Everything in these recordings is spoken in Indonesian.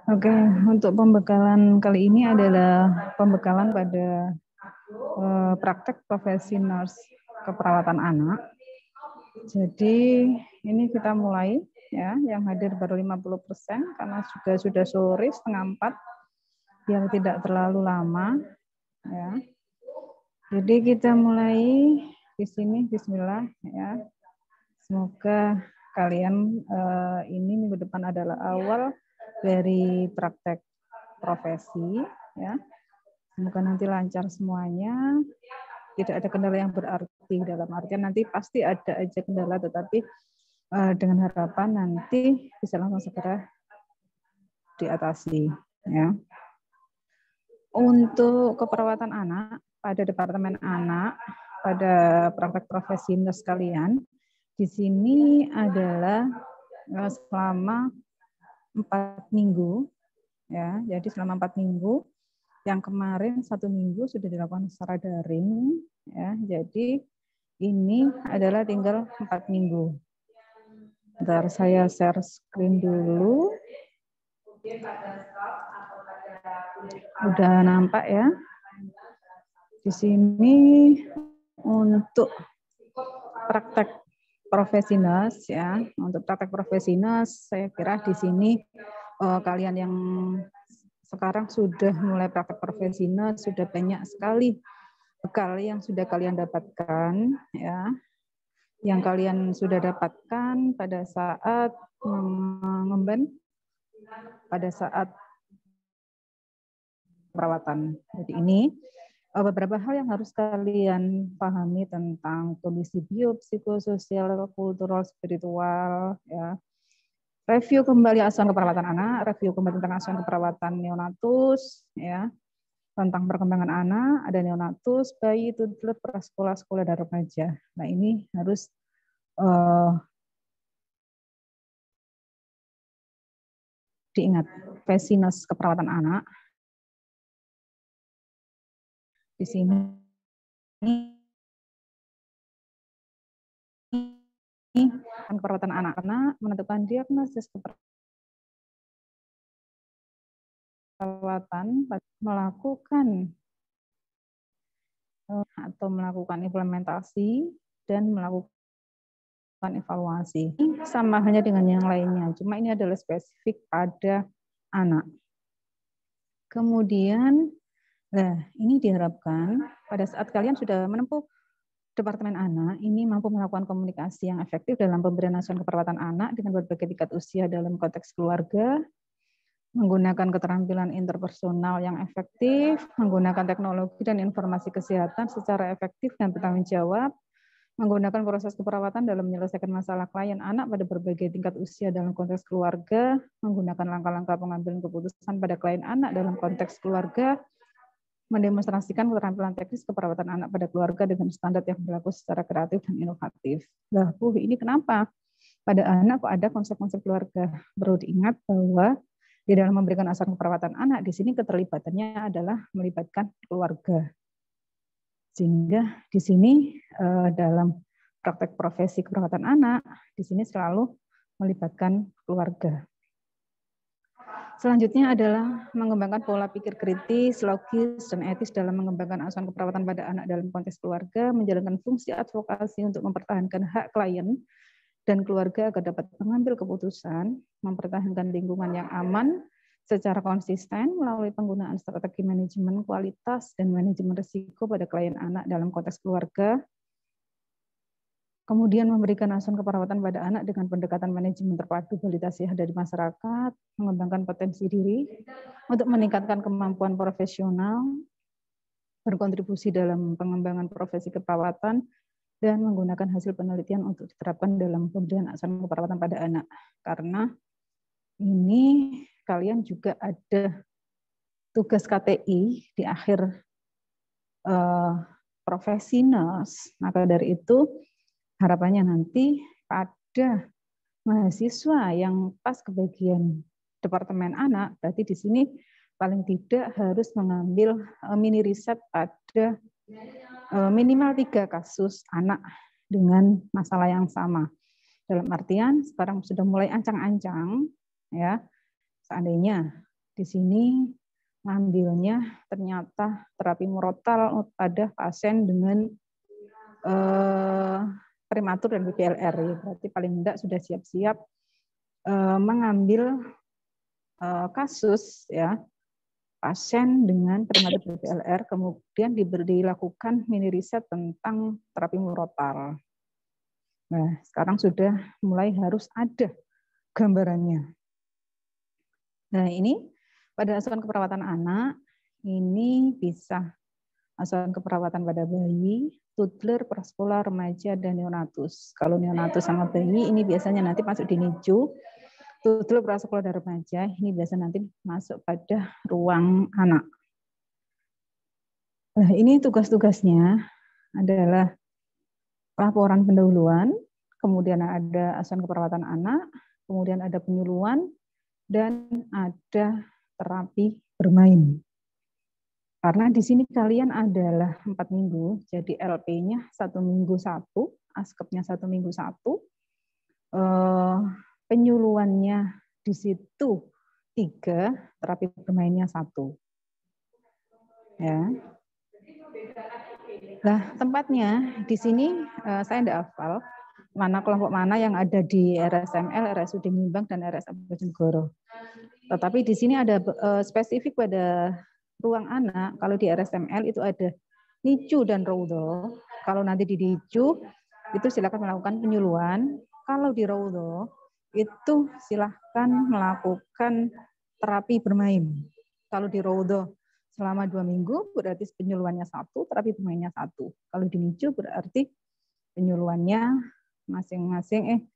Oke, untuk pembekalan kali ini adalah pembekalan pada praktek profesi nurse keperawatan anak. Jadi ini kita mulai ya, yang hadir baru 50% karena sudah sore 3:30 biar tidak terlalu lama ya. Jadi kita mulai di sini, bismillah ya. Semoga kalian ini minggu depan adalah awal dari praktek profesi ya. Semoga nanti lancar semuanya, tidak ada kendala yang berarti, dalam artian nanti pasti ada aja kendala, tetapi dengan harapan nanti bisa langsung segera diatasi ya. Untuk keperawatan anak pada Departemen Anak, pada praktek profesi nurse kalian, di sini adalah selama 4 minggu ya. Jadi selama 4 minggu, yang kemarin 1 minggu sudah dilakukan secara daring ya. Jadi ini adalah tinggal 4 minggu. Bentar, saya share screen dulu. Udah nampak ya. Di sini untuk praktek profesi nurse ya. Untuk praktek profesi nurse, saya kira di sini kalian yang sekarang sudah mulai praktek profesi nurse sudah banyak sekali bekal yang sudah kalian dapatkan ya. Yang kalian sudah dapatkan pada saat mengemban, pada saat perawatan. Jadi ini beberapa hal yang harus kalian pahami tentang kondisi biopsikososial, kultural, spiritual, ya. Review kembali asuhan keperawatan anak, review kembali tentang asuhan keperawatan neonatus, ya, tentang perkembangan anak, ada neonatus, bayi, toddler, prasekolah, sekolah, dan remaja. Nah ini harus diingat, profesi nurse keperawatan anak di sini keperawatan anak-anak menentukan diagnosis keperawatan, melakukan atau melakukan implementasi dan melakukan evaluasi. Sama halnya dengan yang lainnya, cuma ini adalah spesifik pada anak. Kemudian, nah ini diharapkan pada saat kalian sudah menempuh Departemen Anak, ini mampu melakukan komunikasi yang efektif dalam pemberian asuhan keperawatan anak dengan berbagai tingkat usia dalam konteks keluarga, menggunakan keterampilan interpersonal yang efektif, menggunakan teknologi dan informasi kesehatan secara efektif dan bertanggung jawab, menggunakan proses keperawatan dalam menyelesaikan masalah klien anak pada berbagai tingkat usia dalam konteks keluarga, menggunakan langkah-langkah pengambilan keputusan pada klien anak dalam konteks keluarga, mendemonstrasikan keterampilan teknis keperawatan anak pada keluarga dengan standar yang berlaku secara kreatif dan inovatif. Lah, ini kenapa? Pada anak kok ada konsep-konsep keluarga? Perlu diingat bahwa di dalam memberikan asuhan keperawatan anak, di sini keterlibatannya adalah melibatkan keluarga. Sehingga di sini dalam praktek profesi keperawatan anak, di sini selalu melibatkan keluarga. Selanjutnya adalah mengembangkan pola pikir kritis, logis, dan etis dalam mengembangkan asuhan keperawatan pada anak dalam konteks keluarga, menjalankan fungsi advokasi untuk mempertahankan hak klien dan keluarga agar dapat mengambil keputusan, mempertahankan lingkungan yang aman secara konsisten melalui penggunaan strategi manajemen kualitas dan manajemen risiko pada klien anak dalam konteks keluarga. Kemudian memberikan asuhan keperawatan pada anak dengan pendekatan manajemen terpadu kualitas sehat dari masyarakat, mengembangkan potensi diri untuk meningkatkan kemampuan profesional, berkontribusi dalam pengembangan profesi keperawatan, dan menggunakan hasil penelitian untuk diterapkan dalam pemberian asuhan keperawatan pada anak. Karena ini kalian juga ada tugas KTI di akhir profesi nurse, maka dari itu harapannya nanti pada mahasiswa yang pas ke bagian Departemen Anak, berarti di sini paling tidak harus mengambil mini riset pada minimal 3 kasus anak dengan masalah yang sama. Dalam artian sekarang sudah mulai ancang-ancang, ya. Seandainya di sini ngambilnya ternyata terapi murotal pada pasien dengan prematur dan BPLR, ya. Berarti paling tidak sudah siap-siap mengambil kasus, ya, pasien dengan prematur BPLR, kemudian dilakukan mini riset tentang terapi murotal. Nah, sekarang sudah mulai harus ada gambarannya. Nah, ini pada asuhan keperawatan anak, ini bisa asuhan keperawatan pada bayi, toddler, prasekolah, remaja, dan neonatus. Kalau neonatus sama bayi, ini biasanya nanti masuk di NICU. Toddler, prasekolah, dan remaja, ini biasa nanti masuk pada ruang anak. Nah, ini tugas-tugasnya adalah laporan pendahuluan, kemudian ada asuhan keperawatan anak, kemudian ada penyuluhan, dan ada terapi bermain. Karena di sini kalian adalah 4 minggu, jadi LP-nya 1 minggu 1, ASKEP-nya 1 minggu 1, penyuluhannya di situ 3, terapi bermainnya 1. Ya. Nah, tempatnya di sini saya tidak hafal mana kelompok mana yang ada di RSML, RSUD Mimbang, dan RSA Bojonegoro. Tetapi di sini ada spesifik pada ruang anak. Kalau di RSML itu ada NICU dan Raudho. Kalau nanti di NICU itu silakan melakukan penyuluhan. Kalau di Raudho itu silakan melakukan terapi bermain. Kalau di Raudho selama 2 minggu berarti penyuluhannya 1, terapi bermainnya 1. Kalau di NICU berarti penyuluhannya masing-masing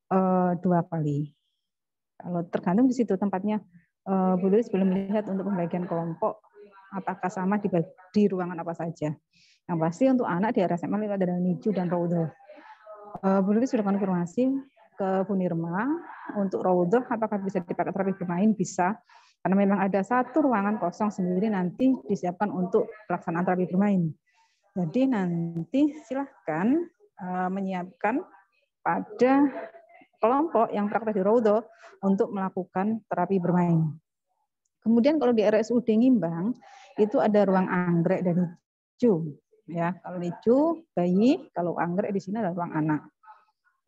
2 kali. Kalau tergantung di situ tempatnya, Bu Lulis belum melihat untuk pembagian kelompok apakah sama di ruangan apa saja. Yang pasti untuk anak di RSML itu ada NICU dan Raudho. Bu Lulis sudah konfirmasi ke Bu Nirma untuk Raudho apakah bisa dipakai terapi bermain, bisa. Karena memang ada 1 ruangan kosong sendiri nanti disiapkan untuk pelaksanaan terapi bermain. Jadi nanti silahkan menyiapkan pada kelompok yang praktek di Raudho untuk melakukan terapi bermain. Kemudian kalau di RSUD Ngimbang itu ada ruang anggrek dan NICU. Ya, kalau NICU bayi, kalau anggrek di sini adalah ruang anak.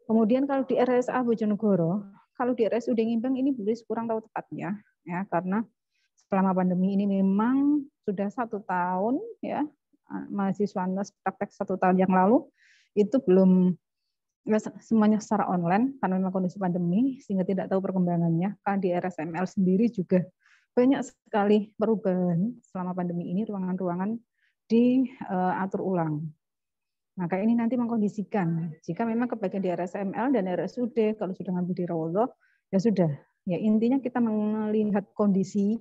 Kemudian kalau di RSA Bojonegoro, kalau di RSUD Ngimbang ini boleh kurang tahu tepatnya, ya, karena selama pandemi ini memang sudah 1 tahun, ya, mahasiswa praktek 1 tahun yang lalu itu belum semuanya secara online karena memang kondisi pandemi sehingga tidak tahu perkembangannya. Kan di RSML sendiri juga banyak sekali perubahan selama pandemi ini, ruangan-ruangan diatur ulang. Maka ini nanti mengkondisikan jika memang kebagian di RSML dan RSUD kalau sudah ngambil di Raudho ya sudah. Ya intinya kita melihat kondisi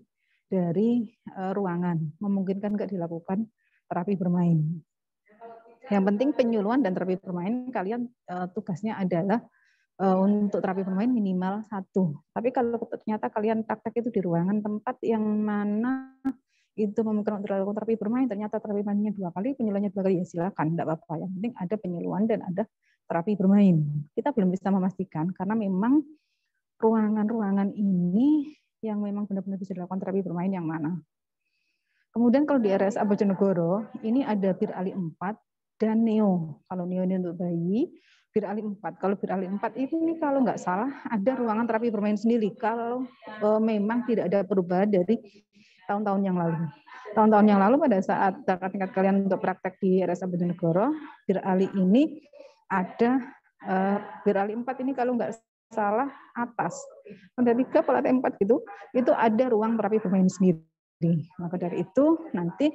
dari ruangan, memungkinkan nggak dilakukan terapi bermain. Yang penting penyuluhan dan terapi bermain kalian tugasnya adalah untuk terapi bermain minimal 1. Tapi kalau ternyata kalian praktek itu di ruangan tempat yang mana itu memungkinkan untuk dilakukan terapi bermain, ternyata terapi bermainnya 2 kali, penyuluhannya 2 kali, ya silakan, tidak apa-apa. Yang penting ada penyuluhan dan ada terapi bermain. Kita belum bisa memastikan karena memang ruangan-ruangan ini yang memang benar-benar bisa dilakukan terapi bermain yang mana. Kemudian kalau di RSA Bojonegoro, ini ada Bir Ali 4 dan Neo. Kalau Neo ini untuk bayi, Bir Ali 4. Kalau Bir Ali 4 ini kalau nggak salah ada ruangan terapi bermain sendiri. Kalau memang tidak ada perubahan dari tahun-tahun yang lalu. Tahun-tahun yang lalu pada saat kakak tingkat kalian untuk praktek di RSA Bojonegoro, Bir Ali ini ada Bir Ali 4 ini kalau nggak salah atas. Ada 3 pelatih 4 gitu, itu ada ruang terapi bermain sendiri. Maka dari itu nanti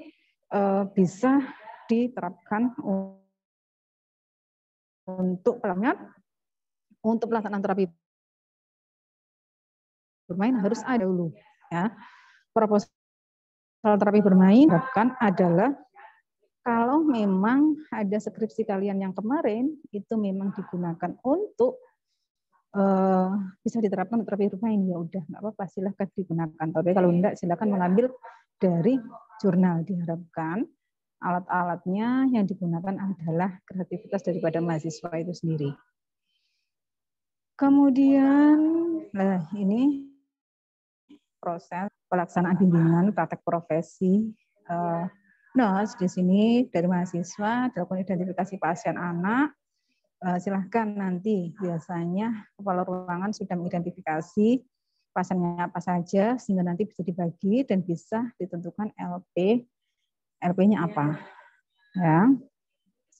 bisa diterapkan untuk pelaksanaan terapi bermain harus ada dulu. Ya. Proposal terapi bermain bahkan adalah kalau memang ada skripsi kalian yang kemarin itu memang digunakan untuk bisa diterapkan untuk terapi bermain, ya udah nggak apa-apa, silahkan digunakan. Tapi kalau enggak silakan mengambil dari jurnal. Diharapkan alat-alatnya yang digunakan adalah kreativitas daripada mahasiswa itu sendiri. Kemudian, nah ini proses pelaksanaan bimbingan praktek profesi. Nah, di sini dari mahasiswa dilakukan identifikasi pasien anak. Silahkan nanti biasanya kepala ruangan sudah mengidentifikasi pasiennya apa saja sehingga nanti bisa dibagi dan bisa ditentukan LP-nya apa. Ya.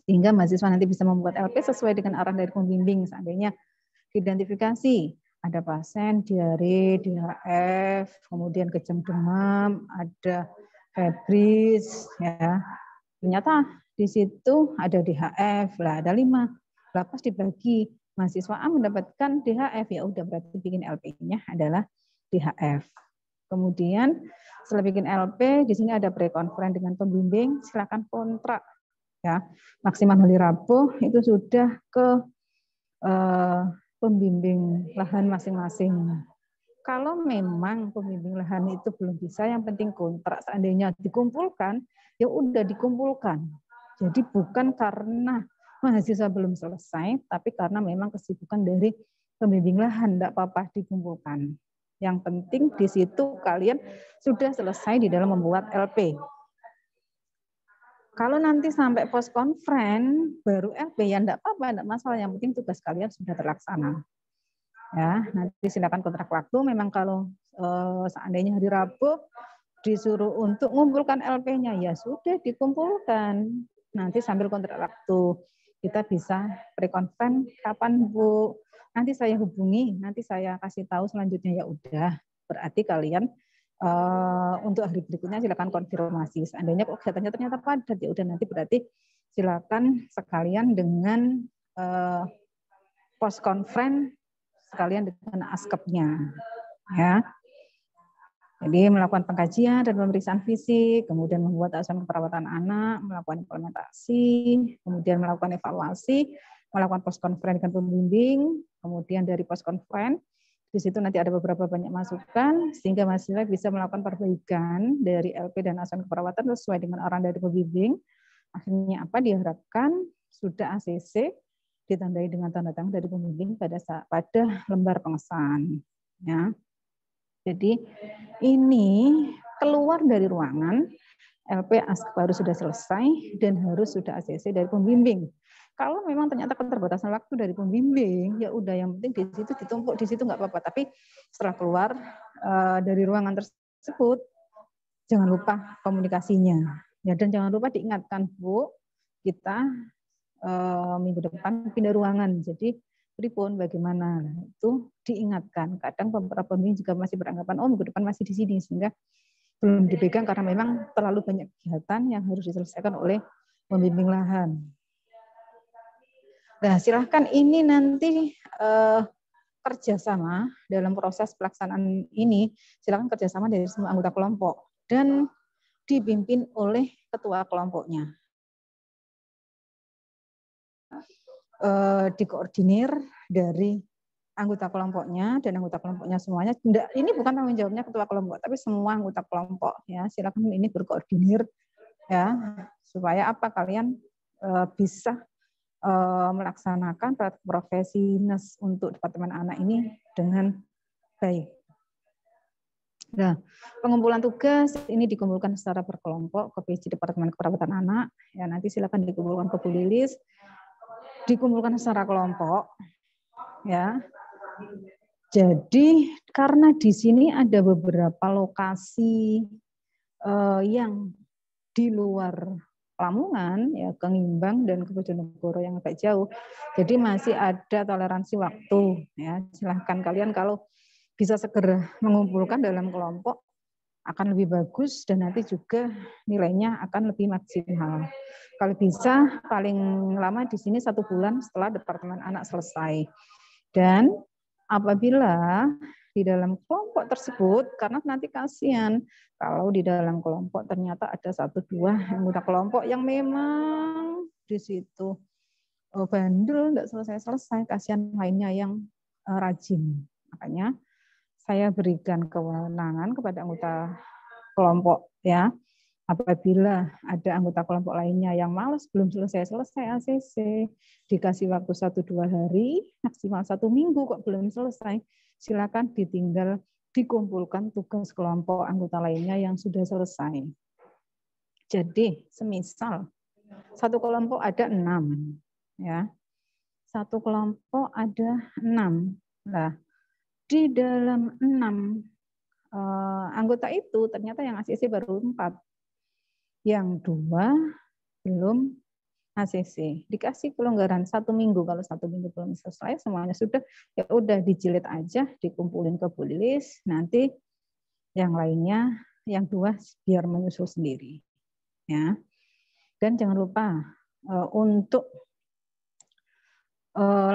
Sehingga mahasiswa nanti bisa membuat LP sesuai dengan arahan dari pembimbing. Seandainya diidentifikasi ada pasien diare, DHF, kemudian kejang demam, ada febris, ya. Ternyata di situ ada DHF, lah ada 5. Lah pas dibagi mahasiswa A mendapatkan DHF, ya udah berarti bikin LP-nya adalah DHF. Kemudian setelah bikin LP, di sini ada pre-conference dengan pembimbing, silakan kontrak, ya. Maksimal hari Rabu itu sudah ke pembimbing lahan masing-masing. Kalau memang pembimbing lahan itu belum bisa, yang penting kontrak seandainya dikumpulkan, ya udah dikumpulkan. Jadi bukan karena mahasiswa belum selesai, tapi karena memang kesibukan dari pembimbing lahan, tidak apa-apa dikumpulkan. Yang penting di situ kalian sudah selesai di dalam membuat LP. Kalau nanti sampai post conference baru LP, ya enggak apa-apa, enggak masalah. Yang penting tugas kalian sudah terlaksana. Ya, nanti silakan kontrak waktu. Memang kalau seandainya hari Rabu disuruh untuk mengumpulkan LP-nya, ya sudah dikumpulkan. Nanti sambil kontrak waktu kita bisa pre-conference kapan Bu? Nanti saya hubungi, nanti saya kasih tahu selanjutnya, ya udah. Berarti kalian untuk hari berikutnya silakan konfirmasi. Seandainya kok kegiatannya ternyata padat, ya udah nanti berarti silakan sekalian dengan post conference sekalian dengan askepnya, ya. Jadi melakukan pengkajian dan pemeriksaan fisik, kemudian membuat asuhan keperawatan anak, melakukan implementasi, kemudian melakukan evaluasi, melakukan post conference dengan pembimbing, kemudian dari post conference di situ nanti ada beberapa banyak masukan sehingga mahasiswa bisa melakukan perbaikan dari LP dan asuhan keperawatan sesuai dengan arahan dari pembimbing. Akhirnya apa diharapkan sudah ACC ditandai dengan tanda tangan dari pembimbing pada lembar pengesahan. Ya. Jadi ini keluar dari ruangan, LP baru sudah selesai dan harus sudah ACC dari pembimbing. Kalau memang ternyata keterbatasan waktu dari pembimbing, ya udah yang penting di situ ditumpuk di situ nggak apa-apa. Tapi setelah keluar dari ruangan tersebut, jangan lupa komunikasinya. Ya, dan jangan lupa diingatkan Bu, kita minggu depan pindah ruangan. Jadi pripun bagaimana? Nah, itu diingatkan. Kadang beberapa pembimbing juga masih beranggapan minggu depan masih di sini sehingga belum dipegang karena memang terlalu banyak kegiatan yang harus diselesaikan oleh pembimbing lahan. Nah, silahkan ini nanti kerjasama dalam proses pelaksanaan ini, silahkan kerjasama dari semua anggota kelompok dan dipimpin oleh ketua kelompoknya. Dikoordinir dari anggota kelompoknya dan anggota kelompoknya semuanya. Ini bukan tanggung jawabnya ketua kelompok, tapi semua anggota kelompok. Ya, silakan ini berkoordinir ya supaya apa kalian bisa melaksanakan profesinas untuk Departemen Anak ini dengan baik. Nah, pengumpulan tugas ini dikumpulkan secara berkelompok ke PJ Departemen Keperawatan Anak. Ya, nanti silakan dikumpulkan ke Bu Lilis, dikumpulkan secara kelompok. Ya. Jadi karena di sini ada beberapa lokasi yang di luar Lamongan, ya ke Ngimbang dan ke Bojonegoro yang agak jauh. Jadi masih ada toleransi waktu. Ya, silahkan kalian kalau bisa segera mengumpulkan dalam kelompok akan lebih bagus dan nanti juga nilainya akan lebih maksimal. Kalau bisa paling lama di sini 1 bulan setelah Departemen Anak selesai. Dan apabila di dalam kelompok tersebut, karena nanti kasihan kalau di dalam kelompok ternyata ada 1-2 anggota kelompok yang memang di situ bandel, nggak selesai-selesai, kasihan lainnya yang rajin. Makanya saya berikan kewenangan kepada anggota kelompok ya Apabila ada anggota kelompok lainnya yang malas belum selesai ACC, dikasih waktu 1-2 hari, maksimal 1 minggu kok belum selesai, silakan ditinggal dikumpulkan tugas kelompok anggota lainnya yang sudah selesai. Jadi, semisal satu kelompok ada 6, ya. Satu kelompok ada 6. Nah, di dalam 6 anggota itu ternyata yang ACC baru 4. Yang 2 belum ACC. Dikasih kelonggaran 1 minggu. Kalau 1 minggu belum selesai, semuanya sudah, ya udah dijilid aja, dikumpulin ke bulilis, nanti yang lainnya, yang 2 biar menyusul sendiri. Ya. Dan jangan lupa untuk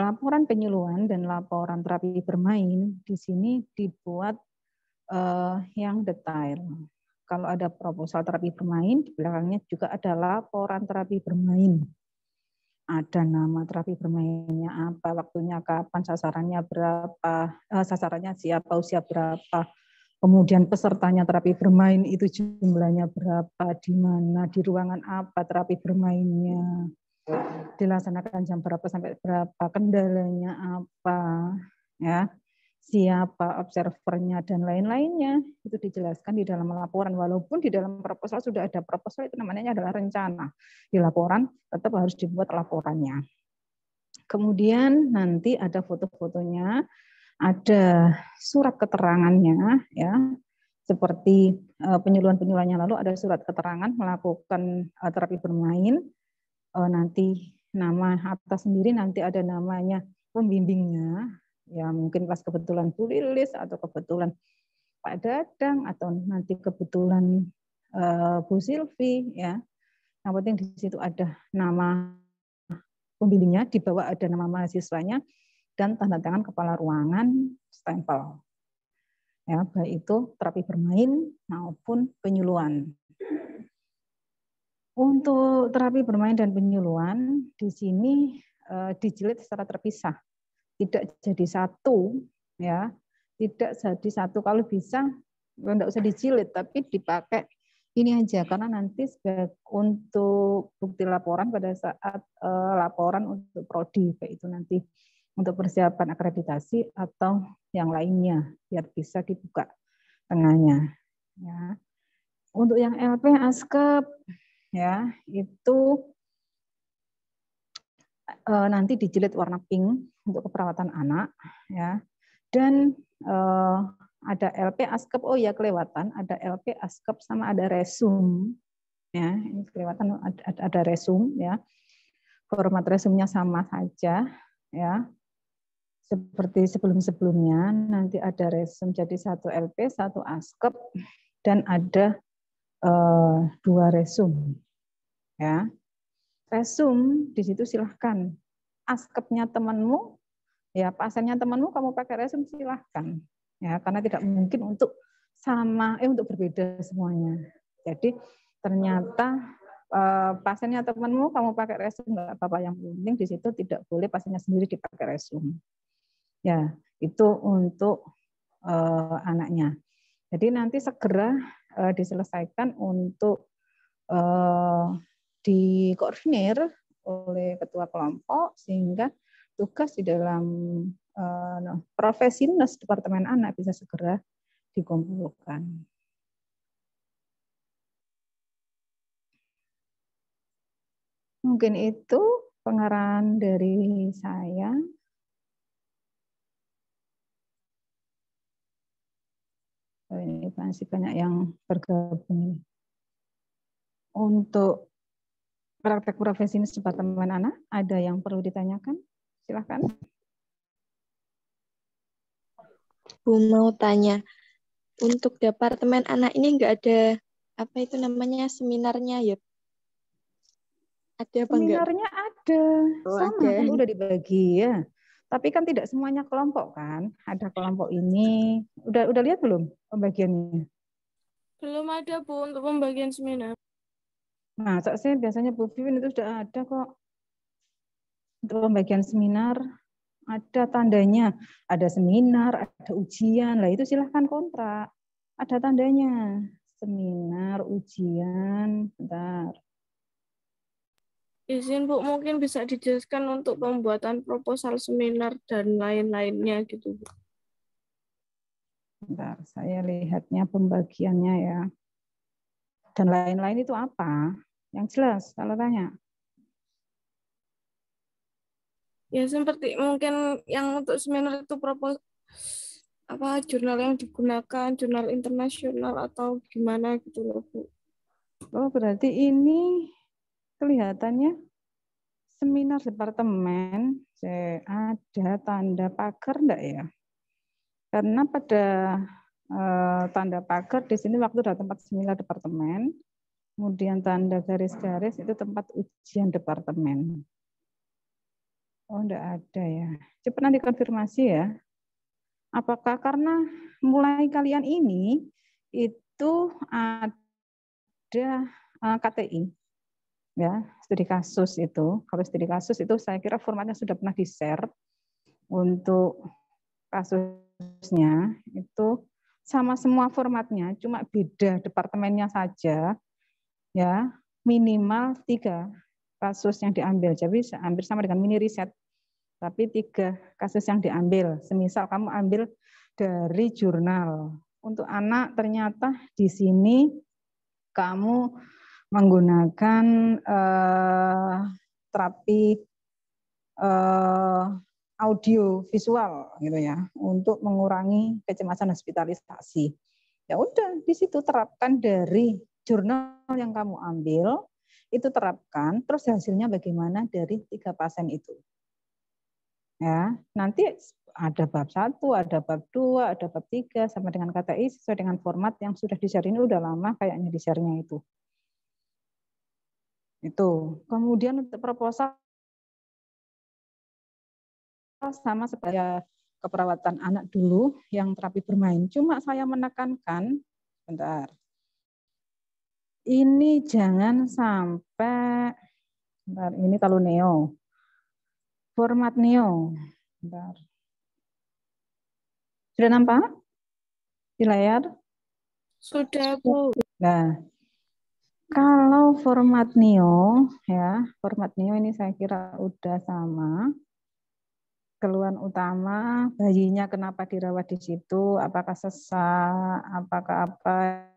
laporan penyuluhan dan laporan terapi bermain di sini dibuat yang detail. Kalau ada proposal terapi bermain, di belakangnya juga ada laporan terapi bermain. Ada nama terapi bermainnya apa, waktunya kapan, sasarannya berapa, sasarannya siapa, usia berapa, kemudian pesertanya terapi bermain itu jumlahnya berapa, di mana, di ruangan apa terapi bermainnya, dilaksanakan jam berapa sampai berapa, kendalanya apa, ya, siapa observernya dan lain-lainnya, itu dijelaskan di dalam laporan. Walaupun di dalam proposal sudah ada proposal, itu namanya adalah rencana. Di laporan tetap harus dibuat laporannya. Kemudian nanti ada foto-fotonya, ada surat keterangannya, ya, seperti penyuluhan-penyuluhan yang lalu ada surat keterangan melakukan terapi bermain. Nanti nama atas sendiri, nanti ada namanya pembimbingnya, ya mungkin pas kebetulan Bu Lilis atau kebetulan Pak Dadang atau nanti kebetulan Bu Silvi, ya. Yang penting di situ ada nama pembimbingnya, di bawah ada nama mahasiswanya dan tanda tangan kepala ruangan, stempel. Ya, baik itu terapi bermain maupun penyuluhan. Untuk terapi bermain dan penyuluhan di sini dijilid secara terpisah, tidak jadi satu, ya, tidak jadi satu. Kalau bisa tidak usah dijilid, tapi dipakai ini aja, karena nanti untuk bukti laporan pada saat laporan untuk prodi, baik itu nanti untuk persiapan akreditasi atau yang lainnya, biar bisa dibuka tengahnya. Ya. Untuk yang LP Askep, ya itu nanti dijilid warna pink untuk keperawatan anak, ya. Dan ada LP Askep, oh ya kelewatan, ada LP Askep sama ada resum, ya. Ini kelewatan ada resum, ya. Format resumnya sama saja, ya. Seperti sebelum-sebelumnya, nanti ada resum jadi 1 LP, 1 Askep, dan ada 2 resum, ya. Resum di situ silahkan. Askepnya temanmu, ya pasiennya temanmu kamu pakai resum silahkan. Ya, karena tidak mungkin untuk untuk berbeda semuanya. Jadi ternyata pasiennya temanmu kamu pakai resum enggak apa-apa, yang penting di situ tidak boleh pasiennya sendiri dipakai resum. Ya, itu untuk anaknya. Jadi nanti segera diselesaikan untuk dikoordinir oleh ketua kelompok sehingga tugas di dalam profesinas Departemen Anak bisa segera dikumpulkan. Mungkin itu pengarahan dari saya. Ini masih banyak yang bergabung. Untuk praktek profesinas Departemen Anak, ada yang perlu ditanyakan? Silahkan. Bu mau tanya, untuk Departemen Anak ini enggak ada apa itu namanya seminarnya ya? Ada apa enggak? Seminarnya ada, sama ada. Kan udah dibagi ya. Tapi kan tidak semuanya kelompok kan. Ada kelompok ini. Udah lihat belum pembagiannya? Belum ada Bu untuk pembagian seminar. Nah, saya biasanya Bu Vivian itu sudah ada kok. Untuk pembagian seminar ada tandanya. Ada seminar, ada ujian. Lah itu silahkan kontrak. Ada tandanya. seminar, ujian, bentar. Izin Bu, mungkin bisa dijelaskan untuk pembuatan proposal seminar dan lain-lainnya gitu Bu. Bentar, saya lihatnya pembagiannya ya. Dan lain-lain itu apa? Yang jelas kalau tanya. Ya seperti mungkin yang untuk seminar itu jurnal yang digunakan, jurnal internasional atau gimana gitu loh Bu. Oh, berarti ini kelihatannya seminar departemen. Ada tanda pagar enggak ya? Karena pada tanda pagar di sini waktu ada tempat seminar departemen, kemudian tanda garis-garis itu tempat ujian departemen. Oh, enggak ada ya. Cepat nanti konfirmasi ya. Apakah karena mulai kalian ini itu ada KTI, ya, studi kasus itu. Kalau studi kasus itu saya kira formatnya sudah pernah di-share untuk kasusnya itu sama semua formatnya, cuma beda departemennya saja, ya, minimal 3 kasus yang diambil. Jadi hampir sama dengan mini riset, tapi 3 kasus yang diambil. Semisal kamu ambil dari jurnal. Untuk anak ternyata di sini kamu menggunakan terapi audio visual gitu ya untuk mengurangi kecemasan hospitalisasi. Ya udah di situ terapkan dari jurnal yang kamu ambil, itu terapkan, terus hasilnya bagaimana dari 3 pasien itu. Ya, nanti ada bab 1, ada bab 2, ada bab 3 sama dengan KTI sesuai dengan format yang sudah di-share ini udah lama kayaknya di-share-nya itu. Itu. Kemudian untuk proposal sama seperti keperawatan anak dulu yang terapi bermain. Cuma saya menekankan, bentar. Ini jangan sampai, bentar, ini kalau neo. Format neo. Bentar. Sudah nampak di layar? Sudah Bu. Nah, kalau format neo, ya, format neo ini saya kira udah sama. Keluhan utama, bayinya kenapa dirawat di situ, apakah sesak, apakah apa.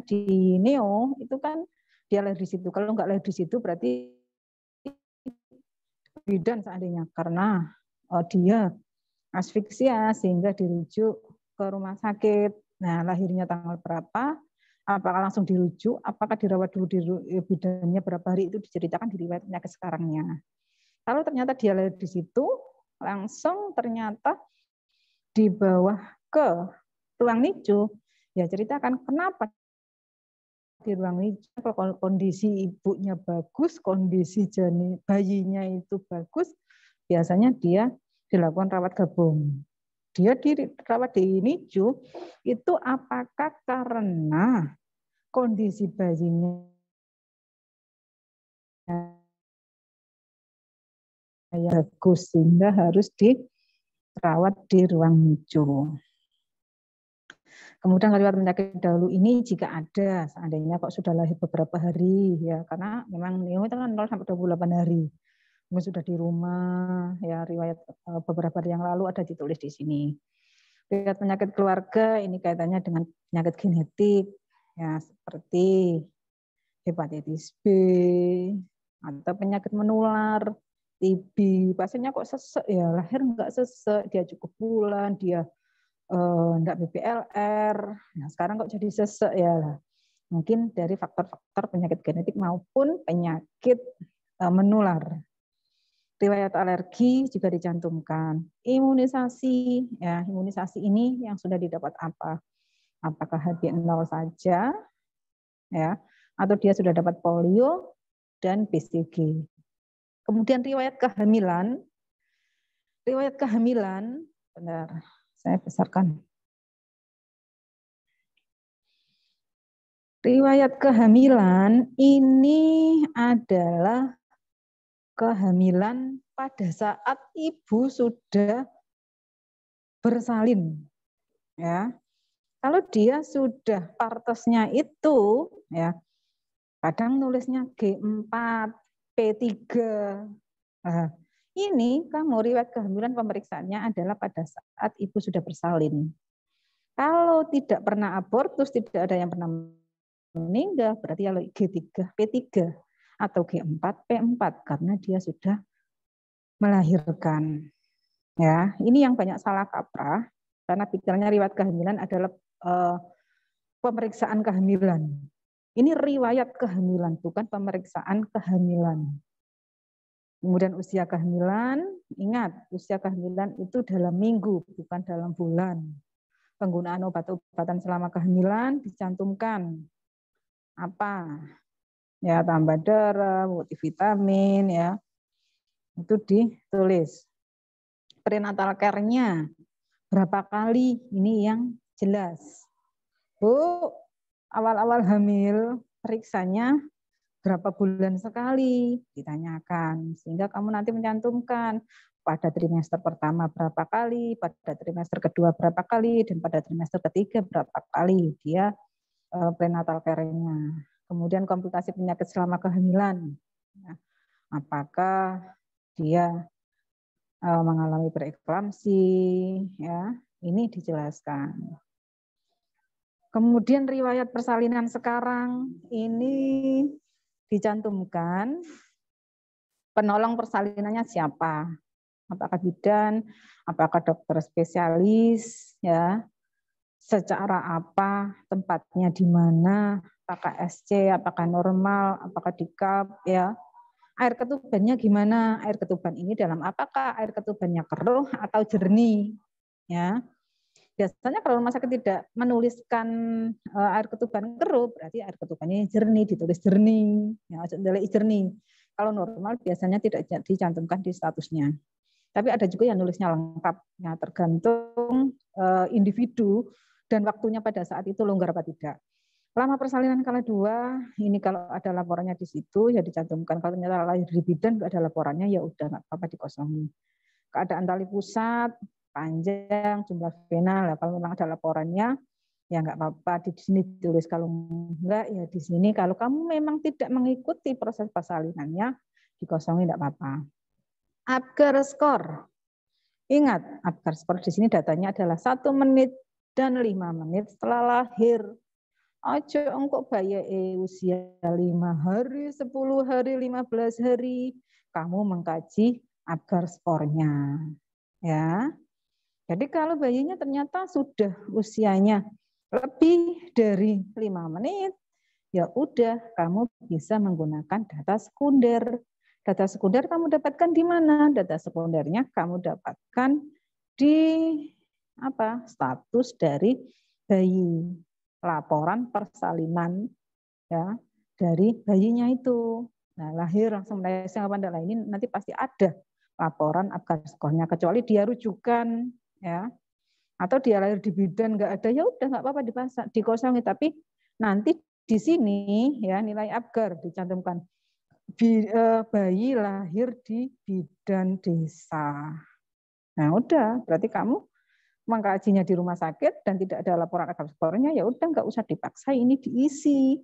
Di neo itu kan dia lahir di situ. Kalau nggak lahir di situ berarti bidan seandainya karena dia asfiksia sehingga dirujuk ke rumah sakit. Nah, lahirnya tanggal berapa? Apakah langsung dirujuk? Apakah dirawat dulu di bidannya berapa hari? Itu diceritakan di riwayat penyakit sekarangnya. Kalau ternyata dia lahir di situ, langsung ternyata dibawa ke ruang NICU, ya ceritakan kenapa di ruang NICU. Kalau kondisi ibunya bagus, kondisi janin bayinya itu bagus, biasanya dia dilakukan rawat gabung. Dia dirawat di NICU itu apakah karena kondisi bayinya bagus sehingga harus dirawat di ruang NICU. Kemudian riwayat penyakit dahulu ini jika ada, seandainya kok sudah lahir beberapa hari, ya karena memang neo itu kan 0 sampai 28 hari. Mungkin sudah di rumah, ya riwayat beberapa hari yang lalu ada ditulis di sini. Riwayat penyakit keluarga ini kaitannya dengan penyakit genetik, ya seperti hepatitis B atau penyakit menular, TB. Pasiennya kok sesek ya, lahir enggak sesek, dia cukup bulan, dia enggak BPLR. Nah, sekarang kok jadi sesek ya. Mungkin dari faktor-faktor penyakit genetik maupun penyakit menular. Riwayat alergi juga dicantumkan. Imunisasi, ya imunisasi ini yang sudah didapat apa? Apakah HB0 saja, ya, atau dia sudah dapat polio dan BCG. Kemudian riwayat kehamilan, benar, saya besarkan. Riwayat kehamilan ini adalah kehamilan pada saat ibu sudah bersalin. Ya. Kalau dia sudah partesnya itu, ya, kadang nulisnya G4, P3. Nah, ini kamu riwayat kehamilan pemeriksaannya adalah pada saat ibu sudah bersalin. Kalau tidak pernah abortus, tidak ada yang pernah meninggal, berarti kalau G3, P3 atau G4, P4 karena dia sudah melahirkan. Ya, ini yang banyak salah kaprah karena pikirannya riwayat kehamilan adalah pemeriksaan kehamilan. Ini riwayat kehamilan, bukan pemeriksaan kehamilan. Kemudian usia kehamilan, ingat usia kehamilan itu dalam minggu, bukan dalam bulan. Penggunaan obat-obatan selama kehamilan dicantumkan. Apa? Ya, tambah darah, multivitamin, ya. Itu ditulis. Prenatal care-nya berapa kali? Ini yang jelas. Bu, awal-awal hamil, periksanya berapa bulan sekali? Ditanyakan. Sehingga kamu nanti mencantumkan pada trimester pertama berapa kali, pada trimester kedua berapa kali, dan pada trimester ketiga berapa kali dia prenatal care-nya. Kemudian komplikasi penyakit selama kehamilan. Apakah dia mengalami preeklamsi, ya, ini dijelaskan. Kemudian riwayat persalinan sekarang ini dicantumkan penolong persalinannya siapa, apakah bidan, apakah dokter spesialis, ya, secara apa, tempatnya di mana, apakah SC, apakah normal, apakah dikap, ya. Air ketubannya gimana? Air ketuban ini dalam apakah air ketubannya keruh atau jernih? Ya, biasanya kalau rumah sakit tidak menuliskan air ketuban keruh, berarti air ketubannya jernih, ditulis jernih. Ya, jernih. Kalau normal biasanya tidak dicantumkan di statusnya. Tapi ada juga yang nulisnya lengkap. Ya, tergantung individu dan waktunya pada saat itu longgar apa tidak. Lama persalinan kala 2, ini kalau ada laporannya di situ ya dicantumkan. Kalau ternyata lahir di bidan nggak ada laporannya ya udah nggak apa-apa dikosongin. Keadaan tali pusat panjang, jumlah vena, kalau memang ada laporannya ya nggak apa-apa di sini ditulis, kalau enggak ya di sini. Kalau kamu memang tidak mengikuti proses persalinannya dikosongin nggak apa-apa. Apgar skor. Ingat, Apgar skor di sini datanya adalah 1 menit dan 5 menit setelah lahir. Ojo engkau bayar usia 5 hari, 10 hari, 15 hari, kamu mengkaji Apgar skornya. Ya. Jadi kalau bayinya ternyata sudah usianya lebih dari 5 menit, ya udah kamu bisa menggunakan data sekunder. Data sekunder kamu dapatkan di mana? Data sekundernya kamu dapatkan di apa? Status dari bayi. Laporan persalinan ya dari bayinya itu. Nah, lahir langsung meleset apa enggak, ini nanti pasti ada laporan Apgar skornya, kecuali dia rujukan ya. Atau dia lahir di bidan enggak ada, ya udah enggak apa-apa dikosongi, tapi nanti di sini ya nilai Apgar dicantumkan bayi lahir di bidan desa. Nah, udah berarti kamu mengkajinya di rumah sakit dan tidak ada laporan Apgar skornya, ya udah nggak usah dipaksa ini diisi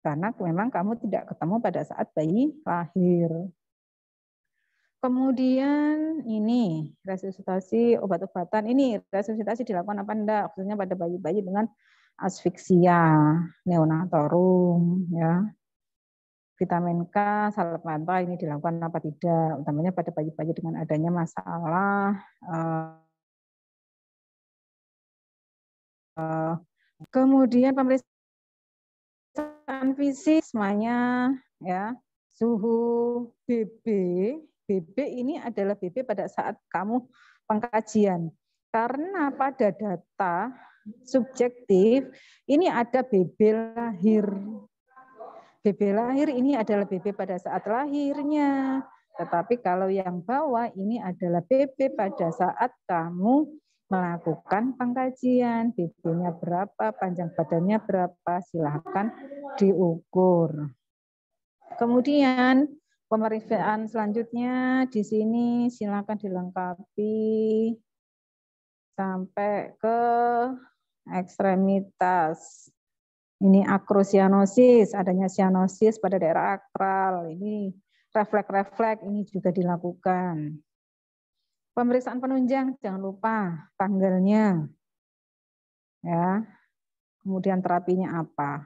karena memang kamu tidak ketemu pada saat bayi lahir. Kemudian ini resusitasi obat-obatan, ini resusitasi dilakukan apa enggak, khususnya pada bayi-bayi dengan asfiksia neonatorum, ya. Vitamin K, salpeter ini dilakukan apa tidak, utamanya pada bayi-bayi dengan adanya masalah kemudian pemeriksaan fisik semuanya ya, suhu, BB ini adalah BB pada saat kamu pengkajian. Karena pada data subjektif ini ada BB lahir. BB lahir ini adalah BB pada saat lahirnya. Tetapi kalau yang bawah ini adalah BB pada saat kamu melakukan pengkajian, BB-nya berapa, panjang badannya berapa, silahkan diukur. Kemudian pemeriksaan selanjutnya di sini silahkan dilengkapi sampai ke ekstremitas. Ini akrosianosis, adanya sianosis pada daerah akral. Ini refleks-refleks ini juga dilakukan. Pemeriksaan penunjang jangan lupa tanggalnya. Ya. Kemudian terapinya apa?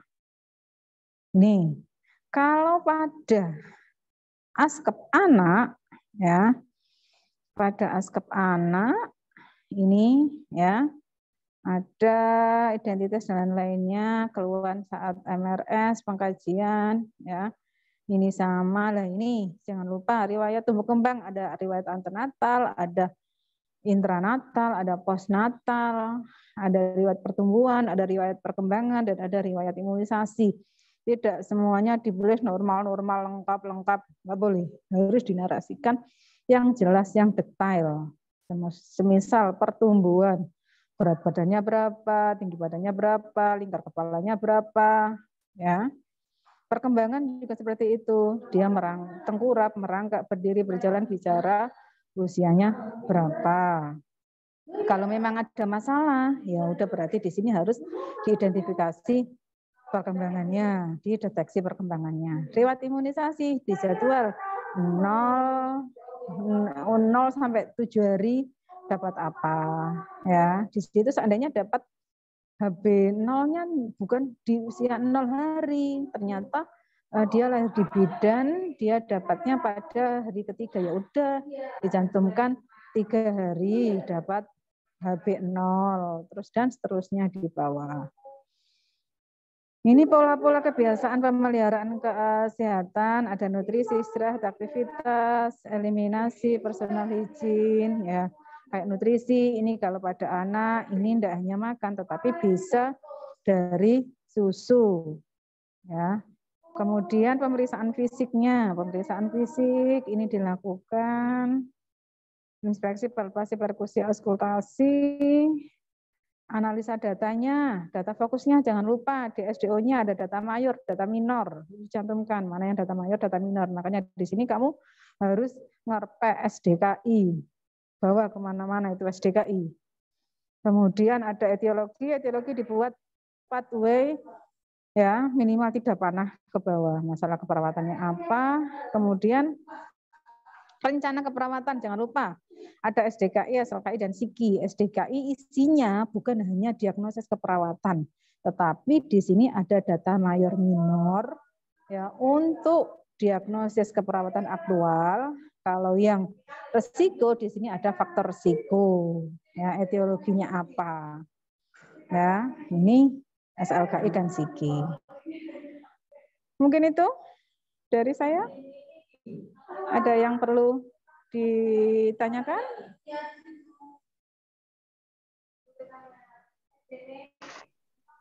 Nih, kalau pada askep anak ya, pada askep anak ini ya ada identitas dan lainnya keluhan saat MRS pengkajian ya. Ini sama lah, ini jangan lupa riwayat tumbuh kembang, ada riwayat antenatal, ada intranatal, ada postnatal, ada riwayat pertumbuhan, ada riwayat perkembangan, dan ada riwayat imunisasi. Tidak semuanya dibeli normal-normal, lengkap-lengkap, nggak boleh. Harus dinarasikan yang jelas, yang detail. Semisal pertumbuhan, berat badannya berapa, tinggi badannya berapa, lingkar kepalanya berapa, ya. Perkembangan juga seperti itu. Dia tengkurap, merangkak, berdiri, berjalan, bicara, usianya berapa. Kalau memang ada masalah, ya udah berarti di sini harus diidentifikasi perkembangannya, dideteksi perkembangannya. Riwayat imunisasi dijadwal 0 sampai 7 hari dapat apa ya. Di situ seandainya dapat HB0-nya bukan di usia 0 hari, ternyata dia lahir di bidan, dia dapatnya pada hari ketiga, ya udah dicantumkan 3 hari dapat HB0, terus dan seterusnya di bawah. Ini pola-pola kebiasaan pemeliharaan kesehatan, ada nutrisi, istirahat, aktivitas, eliminasi, personal hygiene, ya. Kayak nutrisi, ini kalau pada anak, ini tidak hanya makan, tetapi bisa dari susu. Ya. Kemudian pemeriksaan fisiknya, pemeriksaan fisik ini dilakukan, inspeksi, palpasi, perkusi, auskultasi, analisa datanya, data fokusnya jangan lupa, di SDO-nya ada data mayor, data minor, dicantumkan mana yang data mayor, data minor. Makanya di sini kamu harus ngerpe SDKI, bawa kemana-mana itu SDKI. Kemudian ada etiologi dibuat pathway, ya minimal tidak panah ke bawah. Masalah keperawatannya apa? Kemudian rencana keperawatan jangan lupa. Ada SDKI, SLKI, dan SIKI. SDKI isinya bukan hanya diagnosis keperawatan, tetapi di sini ada data mayor minor ya untuk diagnosis keperawatan aktual. Kalau yang resiko di sini ada faktor resiko. Ya, etiologinya apa? Ya, ini SLKI dan SIKI. Mungkin itu dari saya. Ada yang perlu ditanyakan?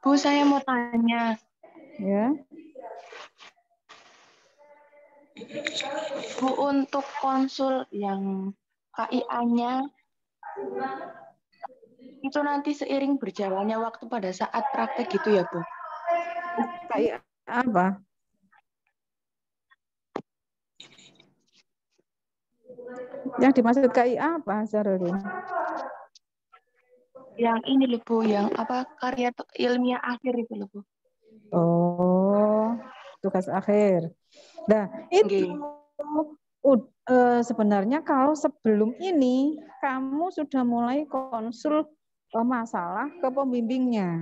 Bu, saya mau tanya. Ya. Bu, untuk konsul yang KIA-nya itu nanti seiring berjalannya waktu pada saat praktek gitu ya, Bu? KIA apa? Yang dimaksud KIA apa, Zarudin? Yang ini loh, Bu, yang apa karya ilmiah akhir itu loh, Bu. Oh, tugas akhir. Nah, itu sebenarnya kalau sebelum ini kamu sudah mulai konsul masalah ke pembimbingnya.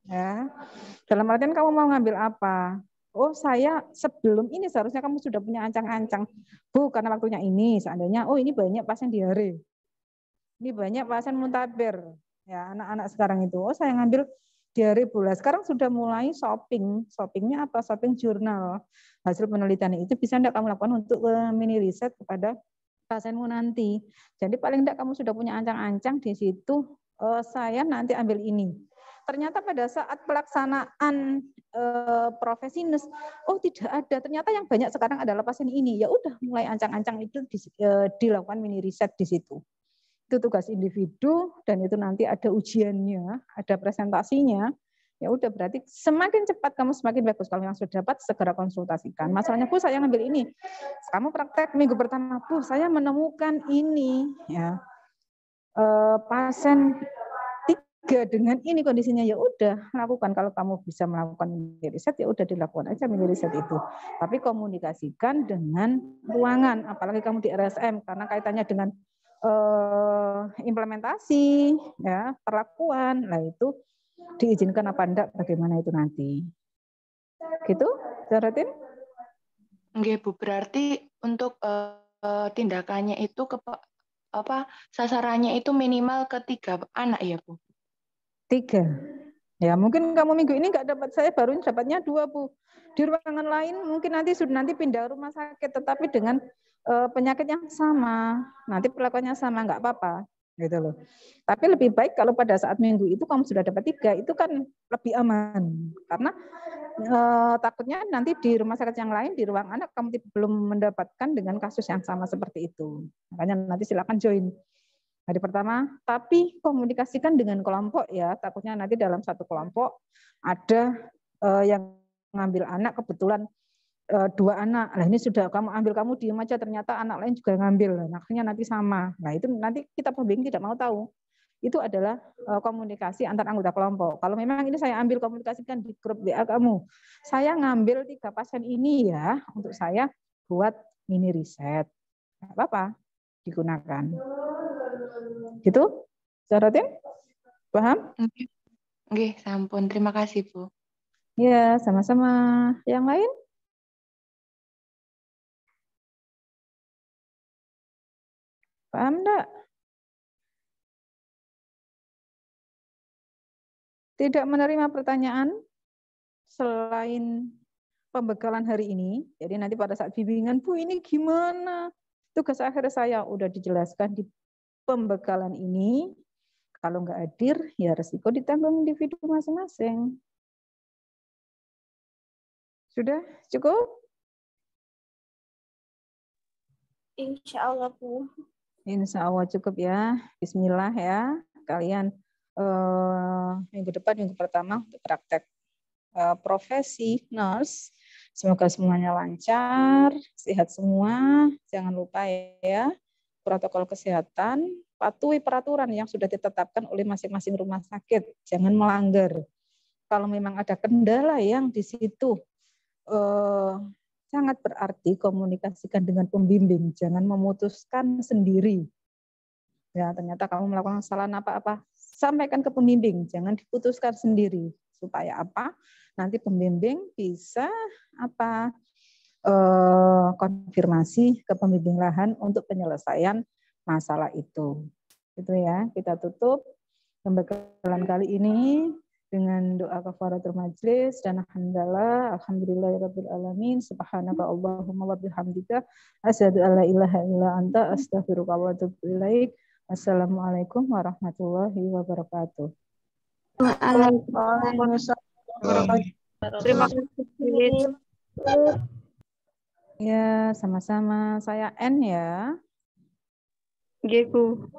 Ya. Dalam artian kamu mau ngambil apa? Oh, saya sebelum ini seharusnya kamu sudah punya ancang-ancang. Bu, karena waktunya ini, seandainya, oh ini banyak pasien diare. Ini banyak pasien muntaber. Ya, anak-anak sekarang itu. Oh, saya ngambil diare bola. Sekarang sudah mulai shopping. Shoppingnya apa? Shopping jurnal. Hasil penelitian itu bisa tidak kamu lakukan untuk mini riset kepada pasienmu nanti. Jadi paling tidak kamu sudah punya ancang-ancang di situ. Saya nanti ambil ini. Ternyata pada saat pelaksanaan profesi nurse, oh tidak ada. Ternyata yang banyak sekarang adalah pasien ini. Ya udah, mulai ancang-ancang itu dilakukan mini riset di situ. Itu tugas individu dan itu nanti ada ujiannya, ada presentasinya. Ya udah, berarti semakin cepat kamu semakin bagus. Kalau yang sudah dapat segera konsultasikan. Masalahnya, Bu, saya ngambil ini. Kamu praktek minggu pertama, Bu, saya menemukan ini. Ya, pasien 3 dengan ini kondisinya, ya udah lakukan. Kalau kamu bisa melakukan mini riset ya udah dilakukan aja mini riset itu. Tapi komunikasikan dengan ruangan, apalagi kamu di RSM karena kaitannya dengan implementasi, ya perlakuan. Nah itu diizinkan apa enggak, bagaimana itu nanti. Gitu, Zaratin? Nggih, Bu. Berarti untuk tindakannya itu sasarannya itu minimal ke 3 anak ya, Bu? 3. Ya mungkin kamu minggu ini nggak dapat, saya baru dapatnya 2, Bu. Di ruangan lain mungkin nanti pindah rumah sakit, tetapi dengan penyakit yang sama, nanti perlakuannya sama, nggak apa-apa, gitu loh. Tapi lebih baik kalau pada saat minggu itu kamu sudah dapat 3, itu kan lebih aman, karena takutnya nanti di rumah sakit yang lain, di ruang anak kamu belum mendapatkan dengan kasus yang sama seperti itu. Makanya nanti silakan join hari pertama, tapi komunikasikan dengan kelompok ya. Takutnya nanti dalam satu kelompok ada yang ngambil anak kebetulan 2 anak. Nah ini sudah kamu ambil, kamu diem aja, ternyata anak lain juga ngambil. Nah, akhirnya nanti sama. Nah itu nanti kita pembimbing tidak mau tahu. Itu adalah komunikasi antar anggota kelompok. Kalau memang ini saya ambil, komunikasikan di grup WA kamu. Saya ngambil 3 pasien ini ya untuk saya buat mini riset. Nggak apa-apa, digunakan. Gitu, Zaratin? Paham? Nggih, sampun. Terima kasih, Bu. Ya, sama-sama. Yang lain? Paham enggak? Tidak menerima pertanyaan selain pembekalan hari ini. Jadi nanti pada saat bimbingan, Bu ini gimana? Tugas akhir saya udah dijelaskan di pembekalan ini. Kalau nggak hadir, ya resiko ditanggung individu masing-masing. Sudah cukup? Insya Allah, Bu. Insya Allah cukup ya. Bismillah ya. Kalian minggu depan, minggu pertama untuk praktek profesi nurse. Semoga semuanya lancar, sehat semua. Jangan lupa ya, protokol kesehatan, patuhi peraturan yang sudah ditetapkan oleh masing-masing rumah sakit. Jangan melanggar. Kalau memang ada kendala yang di situ sangat berarti, komunikasikan dengan pembimbing. Jangan memutuskan sendiri. Ya, ternyata kamu melakukan kesalahan apa-apa, sampaikan ke pembimbing. Jangan diputuskan sendiri. Supaya apa? Nanti pembimbing bisa konfirmasi ke pembimbing lahan untuk penyelesaian masalah itu. Itu ya, kita tutup pembekalan kali ini dengan doa kafaratul majlis dan alhamdulillahirabbil alamin, subhanaka allahumma wa bihamdika asyhadu alla ilaha illa anta astaghfiruka wa atubu ilaik. Assalamualaikum warahmatullahi wabarakatuh. Waalaikumsalam. Terima kasih. Ya, sama-sama. Saya N ya. Nggih, Bu.